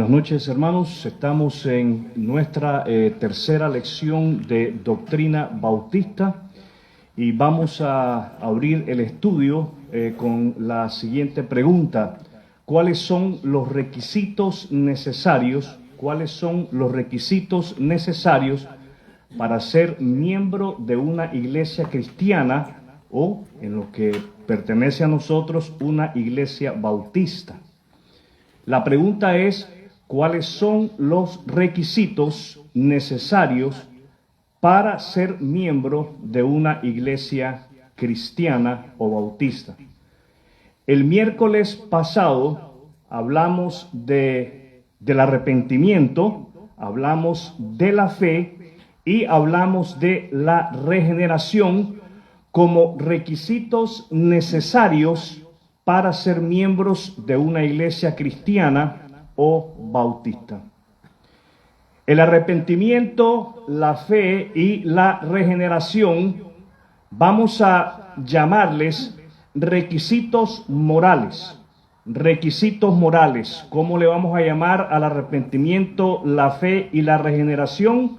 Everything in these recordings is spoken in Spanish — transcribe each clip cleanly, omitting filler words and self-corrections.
Buenas noches, hermanos. Estamos en nuestra tercera lección de doctrina bautista y vamos a abrir el estudio con la siguiente pregunta. ¿Cuáles son los requisitos necesarios? ¿Cuáles son los requisitos necesarios para ser miembro de una iglesia cristiana o, en lo que pertenece a nosotros, una iglesia bautista? La pregunta es, ¿cuáles son los requisitos necesarios para ser miembro de una iglesia cristiana o bautista? El miércoles pasado hablamos del arrepentimiento, hablamos de la fe y hablamos de la regeneración como requisitos necesarios para ser miembros de una iglesia cristiana o bautista. El arrepentimiento, la fe y la regeneración vamos a llamarles requisitos morales. Requisitos morales. ¿Cómo le vamos a llamar al arrepentimiento, la fe y la regeneración?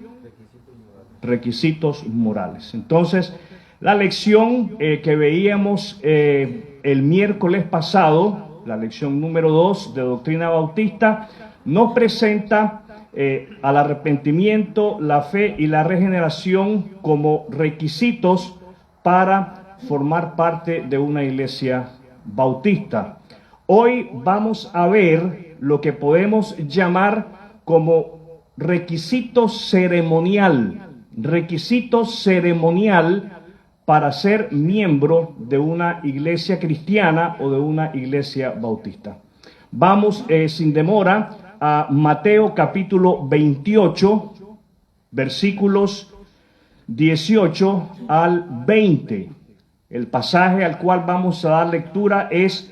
Requisitos morales. Entonces, la lección que veíamos el miércoles pasado, la lección número 2 de doctrina bautista, nos presenta al arrepentimiento, la fe y la regeneración como requisitos para formar parte de una iglesia bautista. Hoy vamos a ver lo que podemos llamar como requisito ceremonial para ser miembro de una iglesia cristiana o de una iglesia bautista. Vamos sin demora a Mateo capítulo 28, versículos 18 al 20. El pasaje al cual vamos a dar lectura es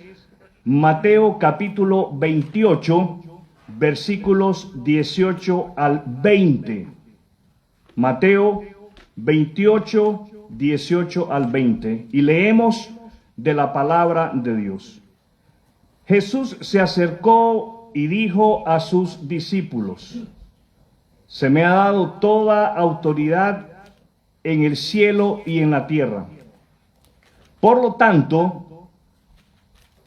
Mateo capítulo 28, versículos 18 al 20. Mateo 28, 18 al 20. Y leemos de la palabra de Dios. Jesús se acercó y dijo a sus discípulos: se me ha dado toda autoridad en el cielo y en la tierra. Por lo tanto,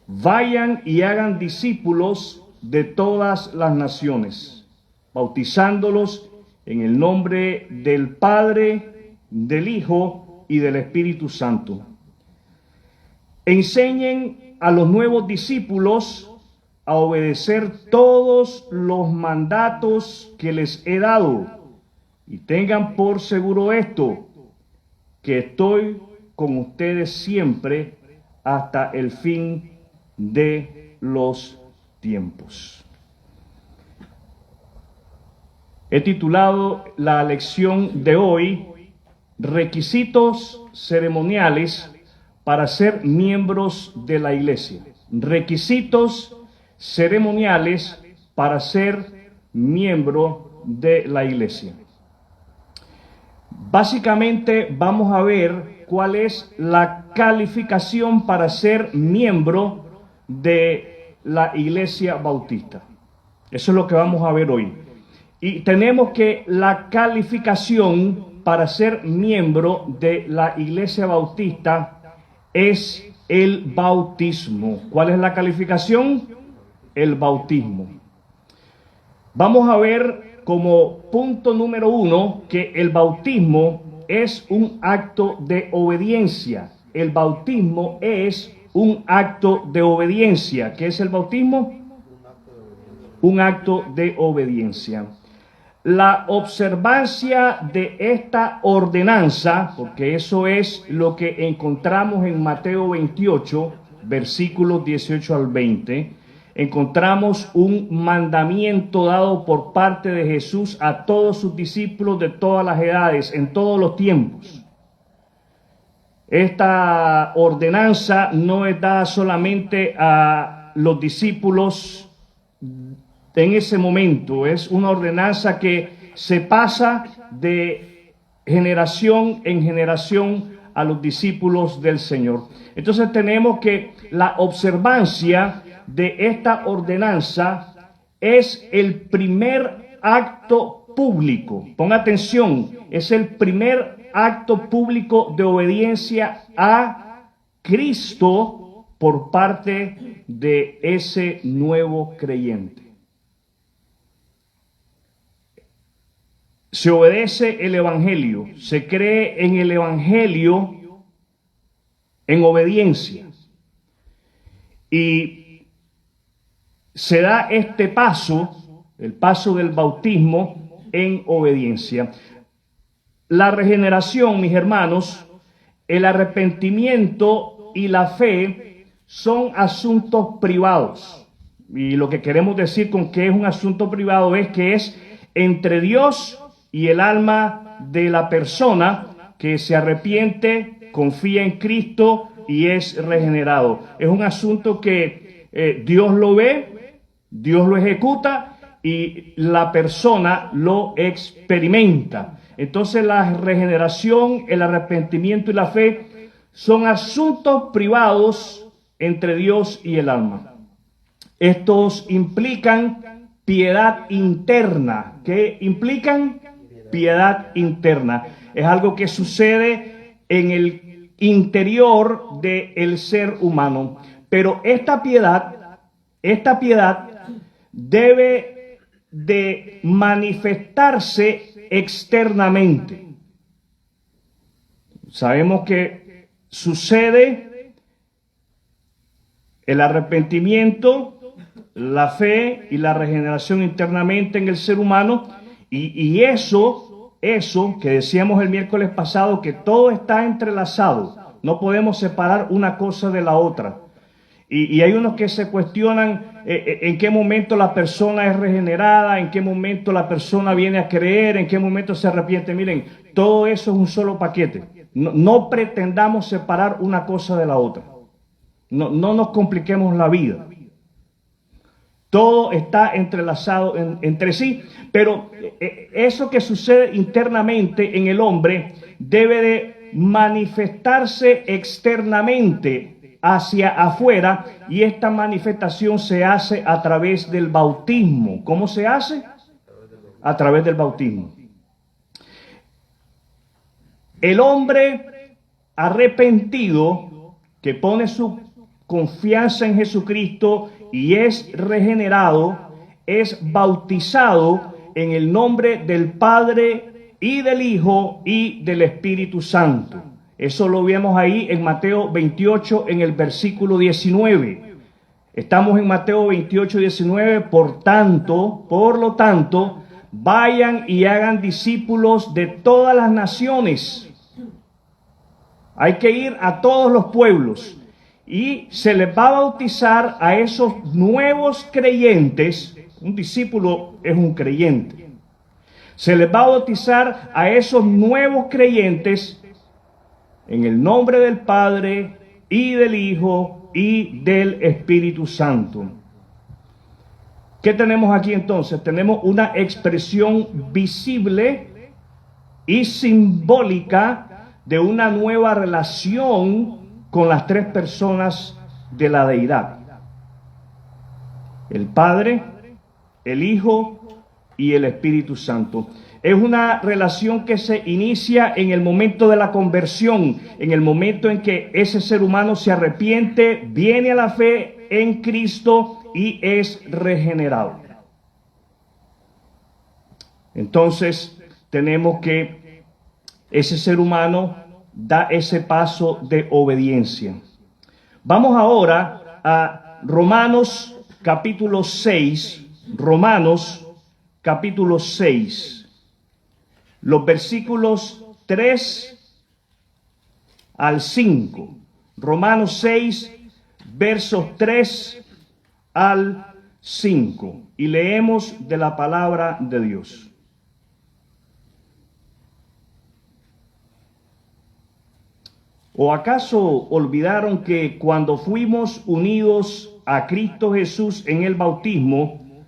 vayan y hagan discípulos de todas las naciones, bautizándolos en el nombre del Padre, del Hijo y del Espíritu Santo. Enseñen a los nuevos discípulos a obedecer todos los mandatos que les he dado, y tengan por seguro esto, que estoy con ustedes siempre hasta el fin de los tiempos. He titulado la lección de hoy Requisitos ceremoniales para ser miembros de la iglesia. Requisitos ceremoniales para ser miembro de la iglesia. Básicamente vamos a ver cuál es la calificación para ser miembro de la iglesia bautista. Eso es lo que vamos a ver hoy. Y tenemos que la calificación para ser miembro de la iglesia bautista es el bautismo. ¿Cuál es la calificación? El bautismo. Vamos a ver como punto número 1 que el bautismo es un acto de obediencia. El bautismo es un acto de obediencia. ¿Qué es el bautismo? Un acto de obediencia. La observancia de esta ordenanza, porque eso es lo que encontramos en Mateo 28, versículos 18 al 20, encontramos un mandamiento dado por parte de Jesús a todos sus discípulos de todas las edades, en todos los tiempos. Esta ordenanza no es dada solamente a los discípulos en ese momento, es una ordenanza que se pasa de generación en generación a los discípulos del Señor. Entonces tenemos que la observancia de esta ordenanza es el primer acto público. Ponga atención, es el primer acto público de obediencia a Cristo por parte de ese nuevo creyente. Se obedece el Evangelio, se cree en el Evangelio en obediencia. Y se da este paso, el paso del bautismo en obediencia. La regeneración, mis hermanos, el arrepentimiento y la fe son asuntos privados. Y lo que queremos decir con que es un asunto privado es que es entre Dios y el alma de la persona que se arrepiente, confía en Cristo y es regenerado. Es un asunto que Dios lo ve, Dios lo ejecuta y la persona lo experimenta. Entonces la regeneración, el arrepentimiento y la fe son asuntos privados entre Dios y el alma. Estos implican piedad interna. ¿Qué implican? Piedad interna. Es algo que sucede en el interior del ser humano. Pero esta piedad debe de manifestarse externamente. Sabemos que sucede el arrepentimiento, la fe y la regeneración internamente en el ser humano, y eso que decíamos el miércoles pasado, que todo está entrelazado, no podemos separar una cosa de la otra. Y hay unos que se cuestionan en qué momento la persona es regenerada, en qué momento la persona viene a creer, en qué momento se arrepiente. Miren, todo eso es un solo paquete. No pretendamos separar una cosa de la otra. No nos compliquemos la vida. Todo está entrelazado entre sí, pero eso que sucede internamente en el hombre debe de manifestarse externamente hacia afuera, y esta manifestación se hace a través del bautismo. ¿Cómo se hace? A través del bautismo. El hombre arrepentido que pone su confianza en Jesucristo y es regenerado, es bautizado en el nombre del Padre y del Hijo y del Espíritu Santo. Eso lo vemos ahí en Mateo 28 en el versículo 19. Estamos en Mateo 28, 19. Por lo tanto, vayan y hagan discípulos de todas las naciones. Hay que ir a todos los pueblos. Y se les va a bautizar a esos nuevos creyentes. Un discípulo es un creyente. Se les va a bautizar a esos nuevos creyentes en el nombre del Padre y del Hijo y del Espíritu Santo. ¿Qué tenemos aquí entonces? Tenemos una expresión visible y simbólica de una nueva relación con las tres personas de la deidad: el Padre, el Hijo y el Espíritu Santo. Es una relación que se inicia en el momento de la conversión, en el momento en que ese ser humano se arrepiente, viene a la fe en Cristo y es regenerado. Entonces tenemos que ese ser humano da ese paso de obediencia. Vamos ahora a Romanos capítulo 6, Romanos capítulo 6, los versículos 3 al 5. Romanos 6, versos 3 al 5. Y leemos de la palabra de Dios. ¿O acaso olvidaron que cuando fuimos unidos a Cristo Jesús en el bautismo,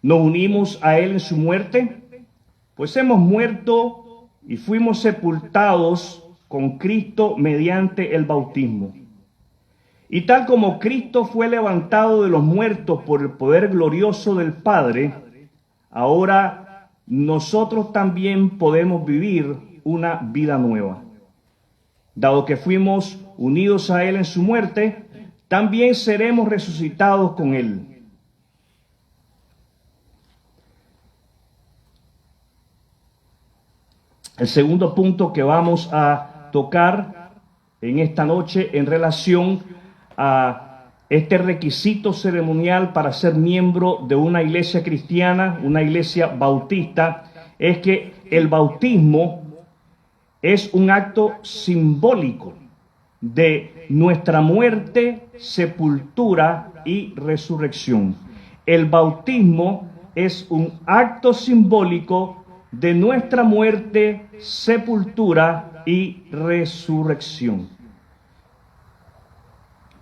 nos unimos a Él en su muerte? Pues hemos muerto y fuimos sepultados con Cristo mediante el bautismo. Y tal como Cristo fue levantado de los muertos por el poder glorioso del Padre, ahora nosotros también podemos vivir una vida nueva. Dado que fuimos unidos a Él en su muerte, también seremos resucitados con Él. El segundo punto que vamos a tocar en esta noche en relación a este requisito ceremonial para ser miembro de una iglesia cristiana, una iglesia bautista, es que el bautismo es un acto simbólico de nuestra muerte, sepultura y resurrección. El bautismo es un acto simbólico de nuestra muerte, sepultura y resurrección.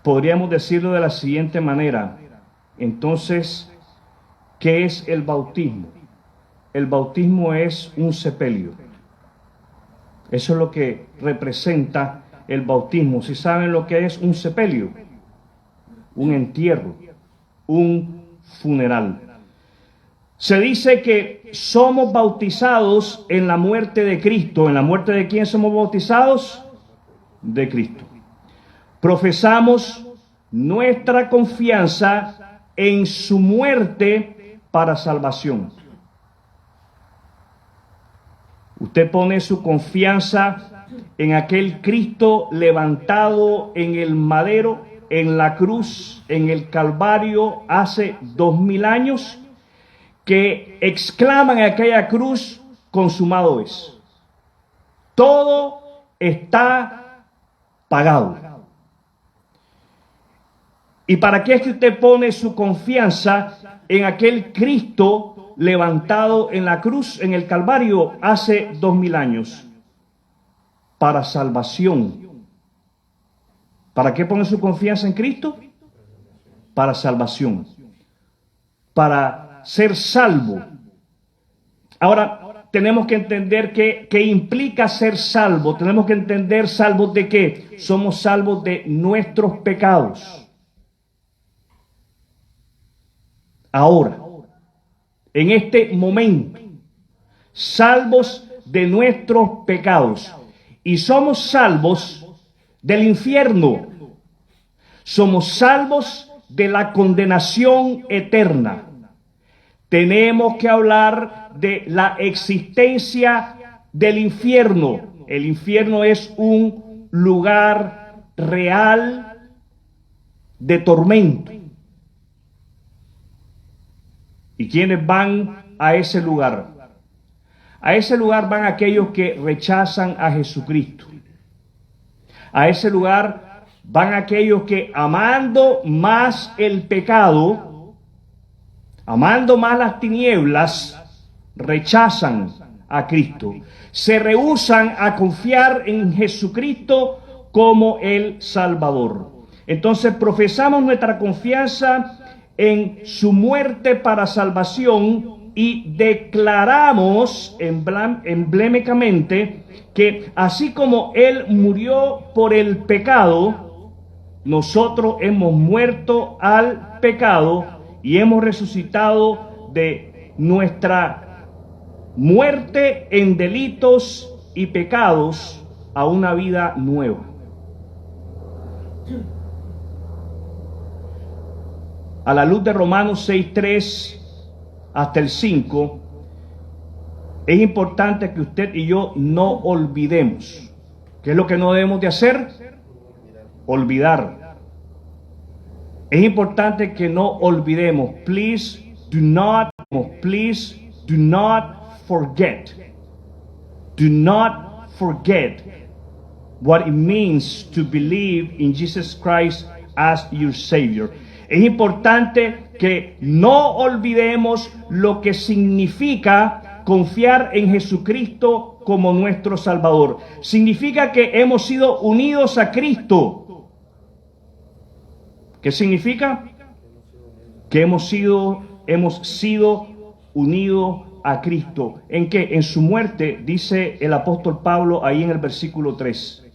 Podríamos decirlo de la siguiente manera. Entonces, ¿qué es el bautismo? El bautismo es un sepelio. Eso es lo que representa el bautismo. ¿Sí saben lo que es un sepelio? Un entierro, un funeral. Se dice que somos bautizados en la muerte de Cristo. ¿En la muerte de quién somos bautizados? De Cristo. Profesamos nuestra confianza en su muerte para salvación. Usted pone su confianza en aquel Cristo levantado en el madero, en la cruz, en el Calvario hace 2000 años, que exclaman en aquella cruz: consumado es. Todo está pagado. ¿Y para qué es que usted pone su confianza en aquel Cristo levantado en la cruz, en el Calvario, hace 2000 años? Para salvación. ¿Para qué pone su confianza en Cristo? Para salvación. Para ser salvo. Ahora, tenemos que entender qué implica ser salvo. Tenemos que entender salvos de qué. Somos salvos de nuestros pecados. Ahora, en este momento, salvos de nuestros pecados. Y somos salvos del infierno. Somos salvos de la condenación eterna. Tenemos que hablar de la existencia del infierno. El infierno es un lugar real de tormento. ¿Y quiénes van a ese lugar? A ese lugar van aquellos que rechazan a Jesucristo. A ese lugar van aquellos que, amando más el pecado, amando más las tinieblas, rechazan a Cristo. Se rehúsan a confiar en Jesucristo como el Salvador. Entonces profesamos nuestra confianza en su muerte para salvación y declaramos emblemáticamente que así como Él murió por el pecado, nosotros hemos muerto al pecado y hemos resucitado de nuestra muerte en delitos y pecados a una vida nueva. A la luz de Romanos 6:3 hasta el 5, es importante que usted y yo no olvidemos. ¿Qué es lo que no debemos de hacer? Olvidar. Es importante que no olvidemos. Please do not forget. Do not forget what it means to believe in Jesus Christ as your Savior. Es importante que no olvidemos lo que significa confiar en Jesucristo como nuestro Salvador. Significa que hemos sido unidos a Cristo. ¿Qué significa? Que hemos sido unidos a Cristo. ¿En qué? En su muerte, dice el apóstol Pablo ahí en el versículo 3.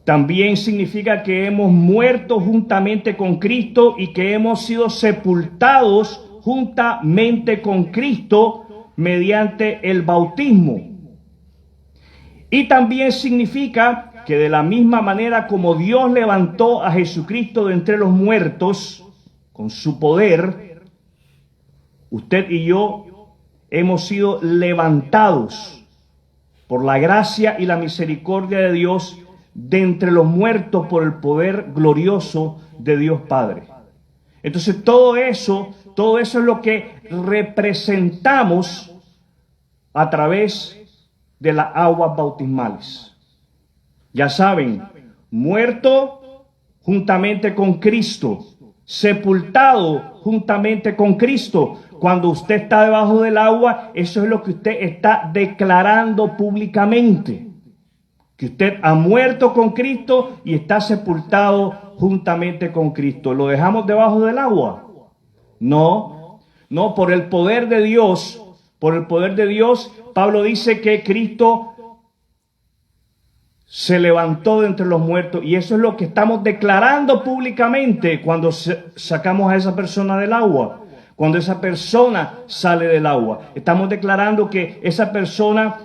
También significa que hemos muerto juntamente con Cristo y que hemos sido sepultados juntamente con Cristo mediante el bautismo. Y también significa que de la misma manera como Dios levantó a Jesucristo de entre los muertos con su poder, usted y yo hemos sido levantados por la gracia y la misericordia de Dios de entre los muertos por el poder glorioso de Dios Padre. Entonces todo eso es lo que representamos a través de las aguas bautismales. Ya saben, muerto juntamente con Cristo, sepultado juntamente con Cristo. Cuando usted está debajo del agua, eso es lo que usted está declarando públicamente. Que usted ha muerto con Cristo y está sepultado juntamente con Cristo. ¿Lo dejamos debajo del agua? No, por el poder de Dios, Pablo dice que Cristo se levantó de entre los muertos y eso es lo que estamos declarando públicamente cuando sacamos a esa persona del agua. Cuando esa persona sale del agua, estamos declarando que esa persona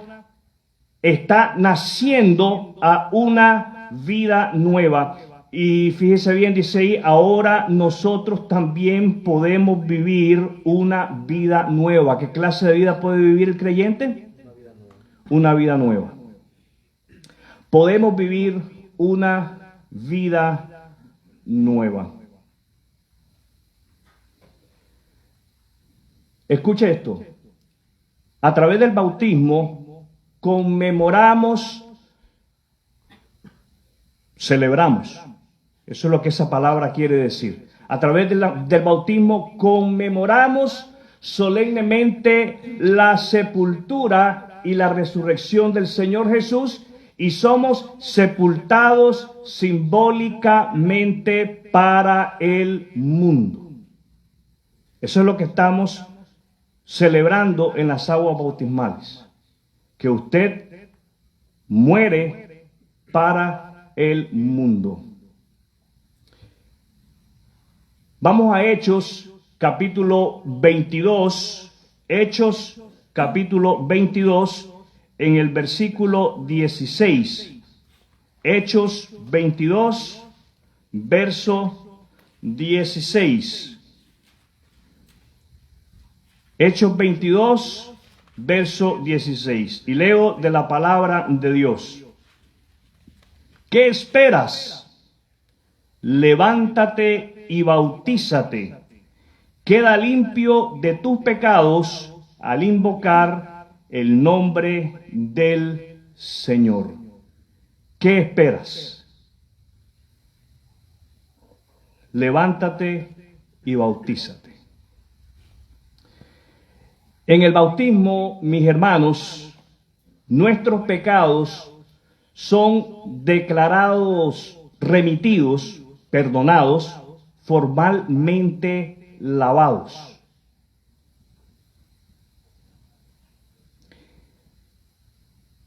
está naciendo a una vida nueva. Y fíjese bien, dice ahí, ahora nosotros también podemos vivir una vida nueva. ¿Qué clase de vida puede vivir el creyente? Una vida nueva. Podemos vivir una vida nueva. Escuche esto. A través del bautismo conmemoramos, celebramos. Eso es lo que esa palabra quiere decir. A través del bautismo conmemoramos solemnemente la sepultura y la resurrección del Señor Jesús y somos sepultados simbólicamente para el mundo. Eso es lo que estamos celebrando en las aguas bautismales. Que usted muere para el mundo. Vamos a Hechos capítulo 22, Hechos capítulo 22 en el versículo 16. Hechos 22, verso 16. Hechos 22, verso 16. Y leo de la palabra de Dios. ¿Qué esperas? Levántate y bautízate. Queda limpio de tus pecados al invocar el nombre del Señor. ¿Qué esperas? Levántate y bautízate. En el bautismo, mis hermanos, nuestros pecados son declarados, remitidos, perdonados, formalmente lavados.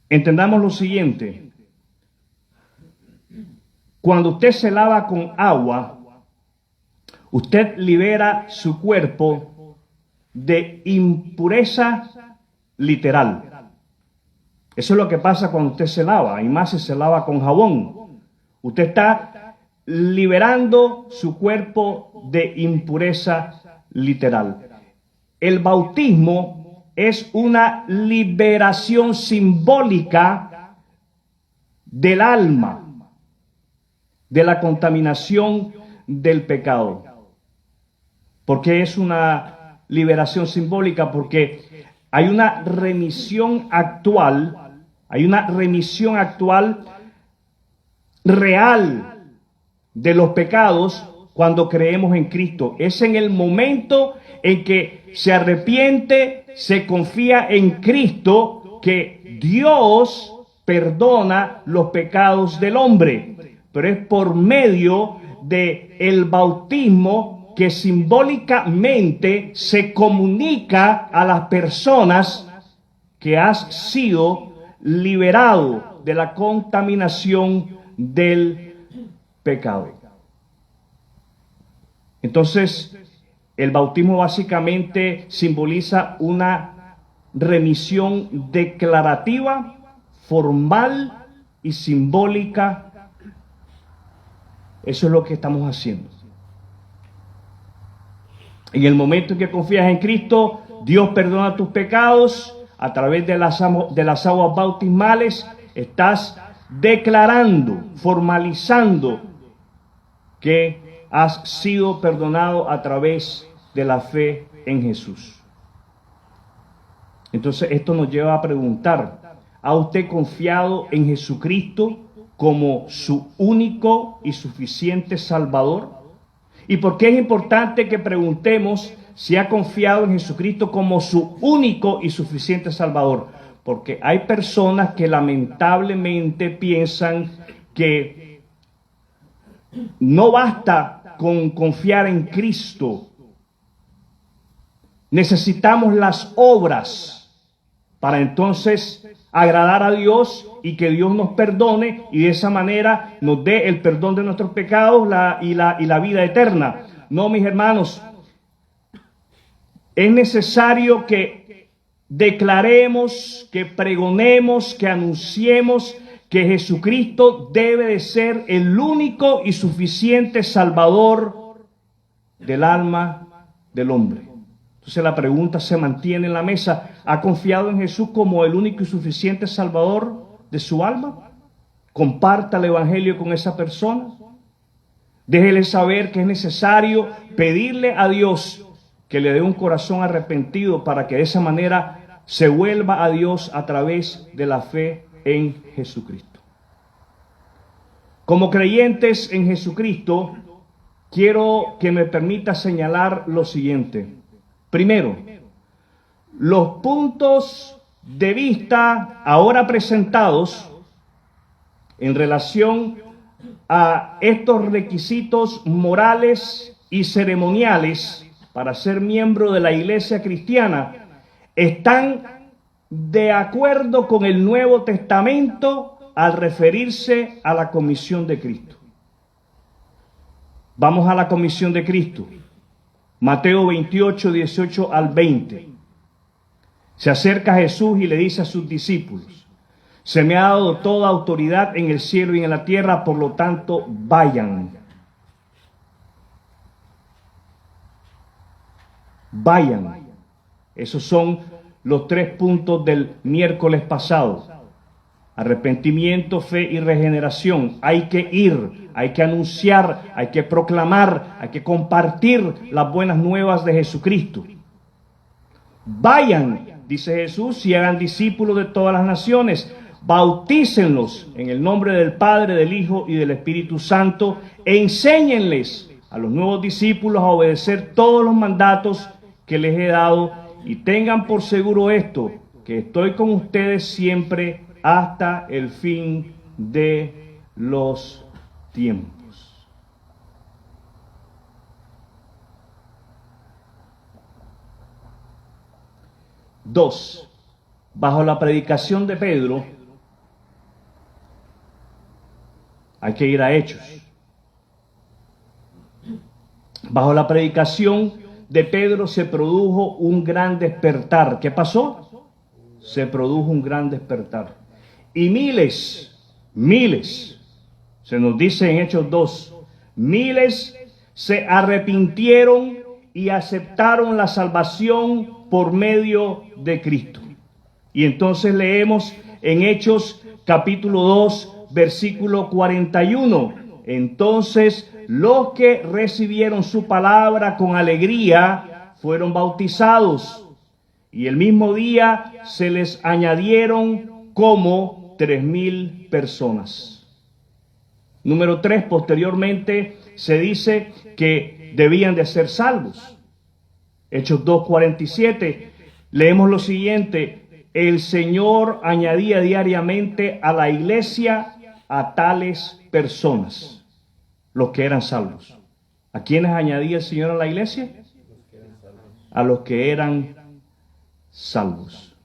Entendamos lo siguiente. Cuando usted se lava con agua, usted libera su cuerpo de impureza literal. Eso es lo que pasa cuando usted se lava, y más si se lava con jabón. Usted está liberando su cuerpo de impureza literal. El bautismo es una liberación simbólica del alma, de la contaminación del pecado. ¿Por qué es una liberación simbólica? Porque hay una remisión actual, real de los pecados cuando creemos en Cristo. Es en el momento en que se arrepiente, se confía en Cristo, que Dios perdona los pecados del hombre. Pero es por medio del bautismo que simbólicamente se comunica a las personas que has sido liberado de la contaminación del pecado. Entonces, el bautismo básicamente simboliza una remisión declarativa, formal y simbólica. Eso es lo que estamos haciendo. En el momento en que confías en Cristo, Dios perdona tus pecados a través de las aguas bautismales. Estás declarando, formalizando que has sido perdonado a través de la fe en Jesús. Entonces esto nos lleva a preguntar, ¿ha usted confiado en Jesucristo como su único y suficiente Salvador? ¿Y por qué es importante que preguntemos si ha confiado en Jesucristo como su único y suficiente Salvador? Porque hay personas que lamentablemente piensan que no basta con confiar en Cristo. Necesitamos las obras para entonces agradar a Dios y que Dios nos perdone y de esa manera nos dé el perdón de nuestros pecados y la vida eterna. No, mis hermanos, es necesario que declaremos, que pregonemos, que anunciemos que Jesucristo debe de ser el único y suficiente Salvador del alma del hombre. Entonces la pregunta se mantiene en la mesa. ¿Ha confiado en Jesús como el único y suficiente Salvador de su alma? Comparta el Evangelio con esa persona. Déjele saber que es necesario pedirle a Dios que le dé un corazón arrepentido para que de esa manera se vuelva a Dios a través de la fe en Jesucristo. Como creyentes en Jesucristo, quiero que me permita señalar lo siguiente. Primero, los puntos de vista ahora presentados en relación a estos requisitos morales y ceremoniales para ser miembro de la iglesia cristiana están de acuerdo con el Nuevo Testamento al referirse a la comisión de Cristo. Vamos a la comisión de Cristo. Mateo 28, 18 al 20. Se acerca Jesús y le dice a sus discípulos: se me ha dado toda autoridad en el cielo y en la tierra, por lo tanto, vayan. Vayan. Esos son los 3 puntos del miércoles pasado. Arrepentimiento, fe y regeneración. Hay que ir, hay que anunciar, hay que proclamar, hay que compartir las buenas nuevas de Jesucristo. Vayan, dice Jesús, y hagan discípulos de todas las naciones. Bautícenlos en el nombre del Padre, del Hijo y del Espíritu Santo, e enséñenles a los nuevos discípulos a obedecer todos los mandatos que les he dado, y tengan por seguro esto, que estoy con ustedes siempre hasta el fin de los tiempos. Dos, bajo la predicación de Pedro, hay que ir a Hechos. Bajo la predicación de Pedro se produjo un gran despertar. ¿Qué pasó? Se produjo un gran despertar. Y miles, se nos dice en Hechos 2, miles se arrepintieron y aceptaron la salvación por medio de Cristo. Y entonces leemos en Hechos capítulo 2, versículo 41. Entonces los que recibieron su palabra con alegría fueron bautizados, y el mismo día se les añadieron como 3,000 personas. Número 3, posteriormente se dice que debían de ser salvos. Hechos 2:47, leemos lo siguiente: el Señor añadía diariamente a la iglesia a tales personas, los que eran salvos. ¿A quiénes añadía el Señor a la iglesia? A los que eran salvos.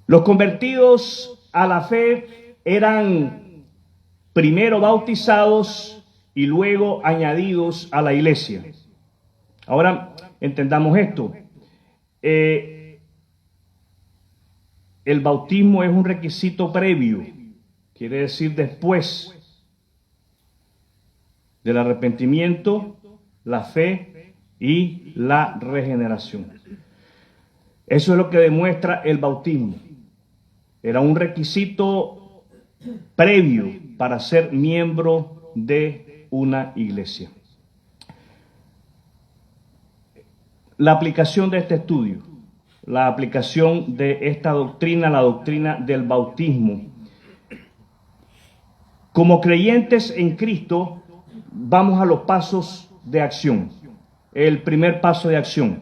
Los convertidos a la fe eran primero bautizados y luego añadidos a la iglesia. Ahora entendamos esto. El bautismo es un requisito previo, quiere decir después del arrepentimiento, la fe y la regeneración. Eso es lo que demuestra el bautismo. Era un requisito previo para ser miembro de una iglesia. La aplicación de este estudio, la aplicación de esta doctrina, la doctrina del bautismo. Como creyentes en Cristo, vamos a los pasos de acción. El primer paso de acción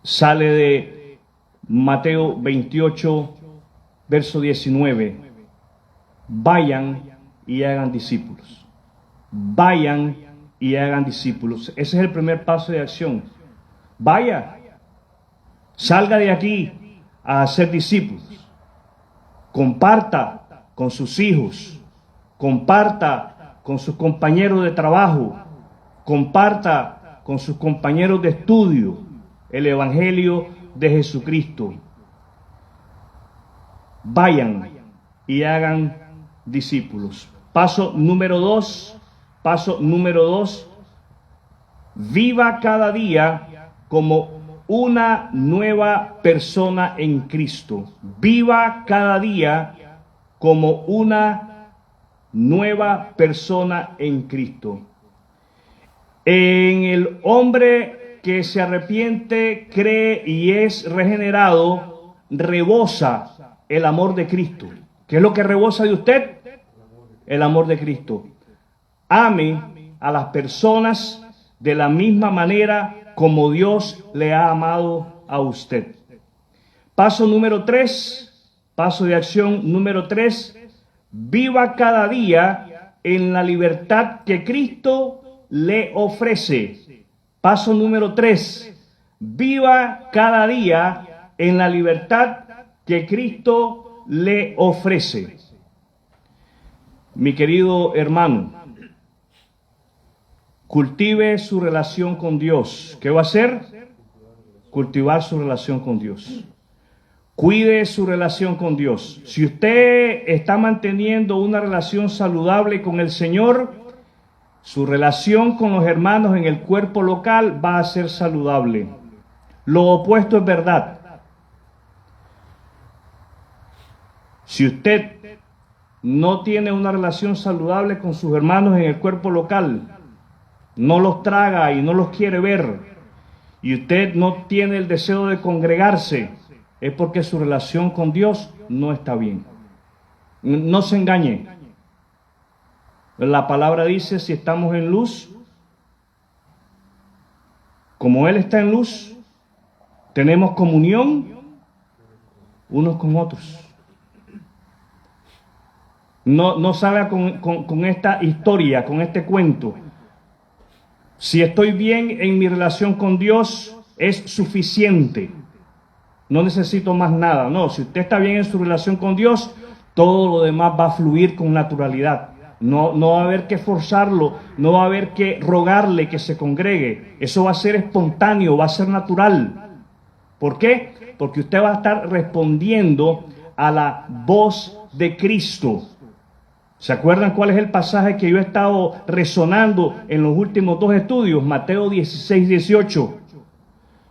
sale de Mateo 28, verso 19. Vayan y hagan discípulos. Vayan y hagan discípulos. Ese es el primer paso de acción. Vaya, salga de aquí a hacer discípulos. Comparta con sus hijos. Comparta con sus compañeros de trabajo. Comparta con sus compañeros de estudio el Evangelio de Jesucristo. Vayan y hagan discípulos. Paso número 2. Paso número 2. Viva cada día como una nueva persona en Cristo. Viva cada día como una nueva persona en Cristo. En el hombre que se arrepiente, cree y es regenerado, rebosa el amor de Cristo. ¿Qué es lo que rebosa de usted? El amor de Cristo. Ame a las personas de la misma manera como Dios le ha amado a usted. Paso número 3, paso de acción número 3, viva cada día en la libertad que Cristo le ofrece. Paso número 3, viva cada día en la libertad que Cristo le ofrece. Mi querido hermano, cultive su relación con Dios. ¿Qué va a hacer? Cultivar su relación con Dios. Cuide su relación con Dios. Si usted está manteniendo una relación saludable con el Señor, su relación con los hermanos en el cuerpo local va a ser saludable. Lo opuesto es verdad. Si usted no tiene una relación saludable con sus hermanos en el cuerpo local, no los traga y no los quiere ver, y usted no tiene el deseo de congregarse, es porque su relación con Dios no está bien. No se engañe. La palabra dice, si estamos en luz, como Él está en luz, tenemos comunión unos con otros. No salga con esta historia, con este cuento. Si estoy bien en mi relación con Dios, es suficiente. No necesito más nada. No, si usted está bien en su relación con Dios, todo lo demás va a fluir con naturalidad. No va a haber que forzarlo, no va a haber que rogarle que se congregue. Eso va a ser espontáneo, va a ser natural. ¿Por qué? Porque usted va a estar respondiendo a la voz de Cristo. ¿Se acuerdan cuál es el pasaje que yo he estado resonando en los últimos 2 estudios? Mateo 16, 18.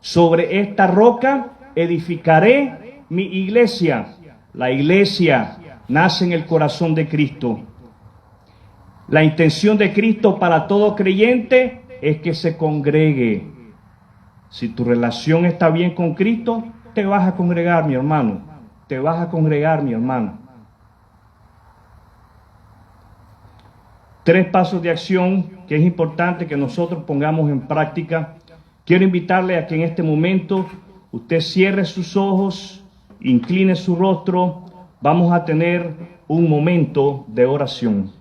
Sobre esta roca edificaré mi iglesia. La iglesia nace en el corazón de Cristo. La intención de Cristo para todo creyente es que se congregue. Si tu relación está bien con Cristo, te vas a congregar, mi hermano. Te vas a congregar, mi hermano. 3 pasos de acción que es importante que nosotros pongamos en práctica. Quiero invitarle a que en este momento usted cierre sus ojos, incline su rostro. Vamos a tener un momento de oración.